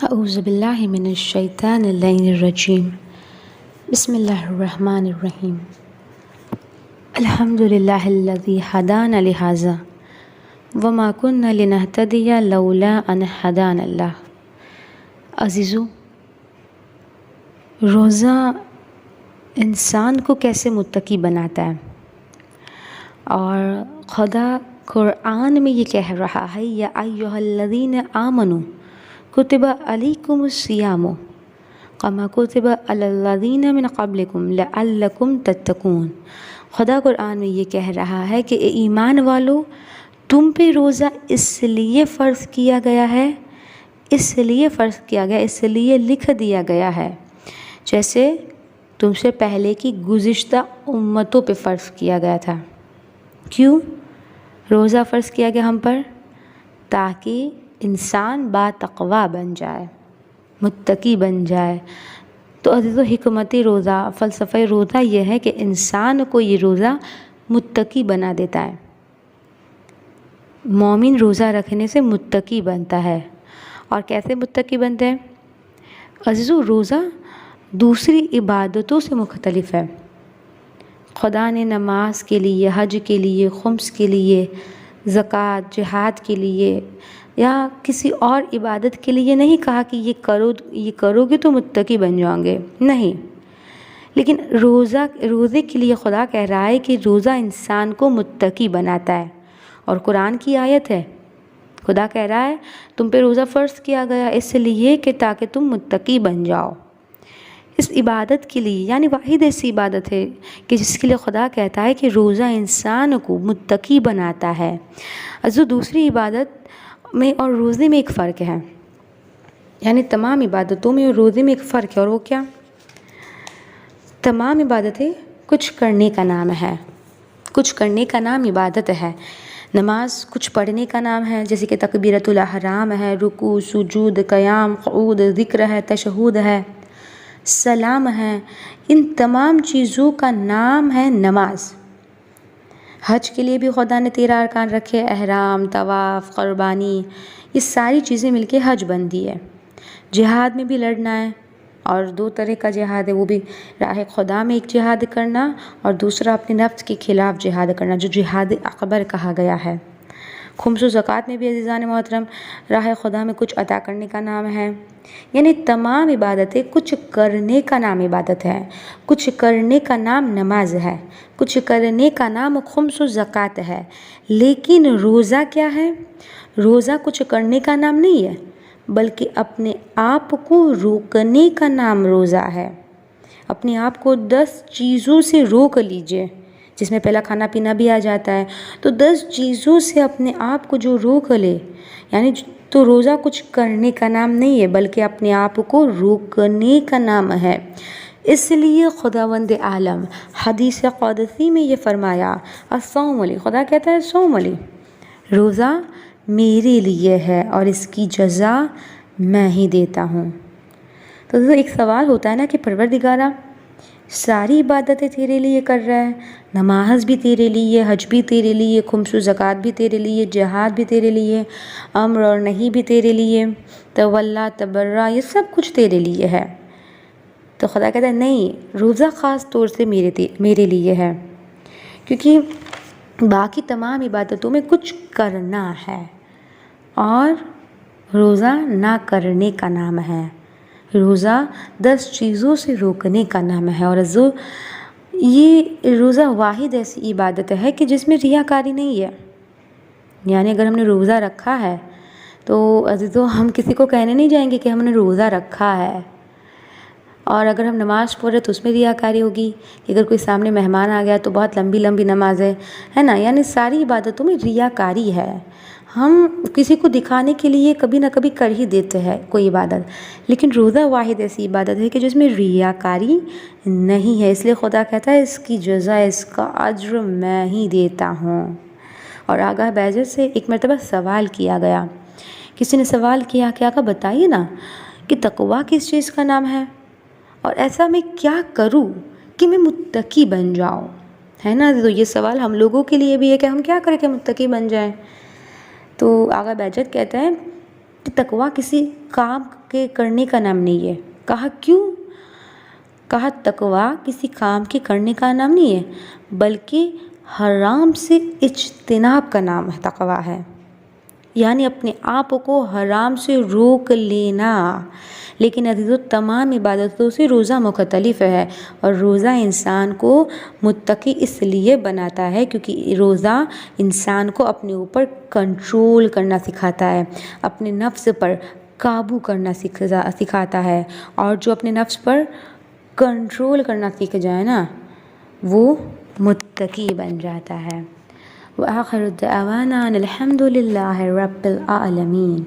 اعوذ باللہ من الشیطان اللعین الرجیم بسم اللہ الرحمن الرحیم الحمد للہ الذی ہدانا لہذا وما كنا لنہتدی لولا ان ہدانا اللہ۔ عزیزو، روزہ انسان کو کیسے متقی بناتا ہے، اور خدا قرآن میں یہ کہہ رہا ہے یا ایھا الذین آمنوا کتب علیکم الصیام کما کتب علی الذین من قبلکم لعلکم تتقون۔ خدا قرآن میں یہ کہہ رہا ہے کہ اے ایمان والو، تم پہ روزہ اس لیے فرض کیا گیا ہے، اس لیے لکھ دیا گیا ہے جیسے تم سے پہلے کی گزشتہ امتوں پہ فرض کیا گیا تھا۔ کیوں روزہ فرض کیا گیا ہم پر؟ تاکہ انسان باتقوا بن جائے، متقی بن جائے۔ تو عزیزو، حکمت روزہ، فلسفہ روزہ یہ ہے کہ انسان کو یہ روزہ متقی بنا دیتا ہے۔ مومن روزہ رکھنے سے متقی بنتا ہے۔ اور کیسے متقی بنتے ہیں؟ عزیزو، روزہ دوسری عبادتوں سے مختلف ہے۔ خدا نے نماز کے لیے، حج کے لیے، خمس کے لیے، زکوٰۃ، جہاد کے لیے یا کسی اور عبادت کے لیے نہیں کہا کہ یہ کرو گے تو متقی بن جاؤ گے، نہیں۔ لیکن روزے کے لیے خدا کہہ رہا ہے کہ روزہ انسان کو متقی بناتا ہے، اور قرآن کی آیت ہے، خدا کہہ رہا ہے تم پہ روزہ فرض کیا گیا اس لیے کہ تاکہ تم متقی بن جاؤ۔ اس عبادت کے لیے، یعنی واحد ایسی عبادت ہے کہ جس کے لیے خدا کہتا ہے کہ روزہ انسان کو متقی بناتا ہے۔ دوسری عبادت میں اور روزے میں ایک فرق ہے، یعنی تمام عبادتوں میں اور روزے میں ایک فرق ہے، اور وہ کیا؟ تمام عبادتیں کچھ کرنے کا نام ہے، کچھ کرنے کا نام عبادت ہے۔ نماز کچھ پڑھنے کا نام ہے، جیسے کہ تکبیرۃ الاحرام ہے، رکوع، سجود، قیام، قعود، ذکر ہے، تشہد ہے، سلام ہے۔ ان تمام چیزوں کا نام ہے نماز۔ حج کے لیے بھی خدا نے 13 ارکان رکھے، احرام، طواف، قربانی، یہ ساری چیزیں مل کے حج بنتی ہے۔ جہاد میں بھی لڑنا ہے، اور 2 طرح کا جہاد ہے، وہ بھی راہ خدا میں ایک جہاد کرنا، اور دوسرا اپنے نفس کے خلاف جہاد کرنا، جو جہاد اکبر کہا گیا ہے۔ خمس و زکوٰۃ میں بھی عزیزان محترم راہ خدا میں کچھ عطا کرنے کا نام ہے۔ یعنی تمام عبادتیں کچھ کرنے کا نام عبادت ہے، کچھ کرنے کا نام نماز ہے، کچھ کرنے کا نام خمس و زکوٰۃ ہے۔ لیکن روزہ کیا ہے؟ روزہ کچھ کرنے کا نام نہیں ہے، بلکہ اپنے آپ کو روکنے کا نام روزہ ہے۔ اپنے آپ کو 10 چیزوں سے روک لیجئے، جس میں پہلا کھانا پینا بھی آ جاتا ہے۔ تو 10 چیزوں سے اپنے آپ کو جو روک لے، یعنی تو روزہ کچھ کرنے کا نام نہیں ہے، بلکہ اپنے آپ کو روکنے کا نام ہے۔ اس لیے خداوند عالم حدیث قدسی میں یہ فرمایا، الصوم لی، خدا کہتا ہے صوم لی، روزہ میرے لیے ہے اور اس کی جزا میں ہی دیتا ہوں۔ تو ایک سوال ہوتا ہے نا کہ پروردگارا، ساری عبادتیں تیرے لیے کر رہا ہے، نماز بھی تیرے لیے، حج بھی تیرے لیے، خمس و زکوٰۃ بھی تیرے لیے، جہاد بھی تیرے لیے، امر اور نہیں بھی تیرے لیے، تولا تبرہ، یہ سب کچھ تیرے لیے ہے۔ تو خدا کہتا ہے نہیں، روزہ خاص طور سے میرے لیے ہے، کیونکہ باقی تمام عبادتوں میں کچھ کرنا ہے، اور روزہ نہ کرنے کا نام ہے۔ روزہ 10 چیزوں سے روکنے کا نام ہے، اور یہ روزہ واحد ایسی عبادت ہے کہ جس میں ریاکاری نہیں ہے۔ یعنی اگر ہم نے روزہ رکھا ہے تو عزیزو، ہم کسی کو کہنے نہیں جائیں گے کہ ہم نے روزہ رکھا ہے۔ اور اگر ہم نماز پڑھ رہے تو اس میں ریاکاری ہوگی کہ اگر کوئی سامنے مہمان آ گیا تو بہت لمبی لمبی نماز ہے نا، یعنی ساری عبادتوں میں ریاکاری ہے۔ ہم کسی کو دکھانے کے لیے کبھی نہ کبھی کر ہی دیتے ہیں کوئی عبادت، لیکن روزہ واحد ایسی عبادت ہے کہ جس میں ریاکاری نہیں ہے۔ اس لیے خدا کہتا ہے اس کی جزا، اس کا اجر میں ہی دیتا ہوں۔ اور آگاہ بیجت سے ایک مرتبہ سوال کیا گیا، کسی نے سوال کیا کہ آقا بتائیے نا کہ تقویٰ کس چیز کا نام ہے، اور ایسا میں کیا کروں کہ میں متقی بن جاؤں، ہے نا؟ تو یہ سوال ہم لوگوں کے لیے بھی ہے کہ ہم کیا کریں کہ متقی بن جائیں۔ تو آقا بیجت کہتا ہے کہ تقویٰ کسی کام کے کرنے کا نام نہیں ہے. کہا کیوں؟ کہا تقویٰ کسی کام کے کرنے کا نام نہیں ہے بلکہ حرام سے اجتناب کا نام ہے. تقویٰ ہے یعنی اپنے آپ کو حرام سے روک لینا. لیکن عزیزو تمام عبادتوں سے روزہ مختلف ہے اور روزہ انسان کو متقی اس لیے بناتا ہے کیونکہ روزہ انسان کو اپنے اوپر کنٹرول کرنا سکھاتا ہے، اپنے نفس پر قابو کرنا سکھاتا ہے، اور جو اپنے نفس پر کنٹرول کرنا سیکھ جائے نا وہ متقی بن جاتا ہے. وآخر دعوانا الحمد للہ رب العالمین.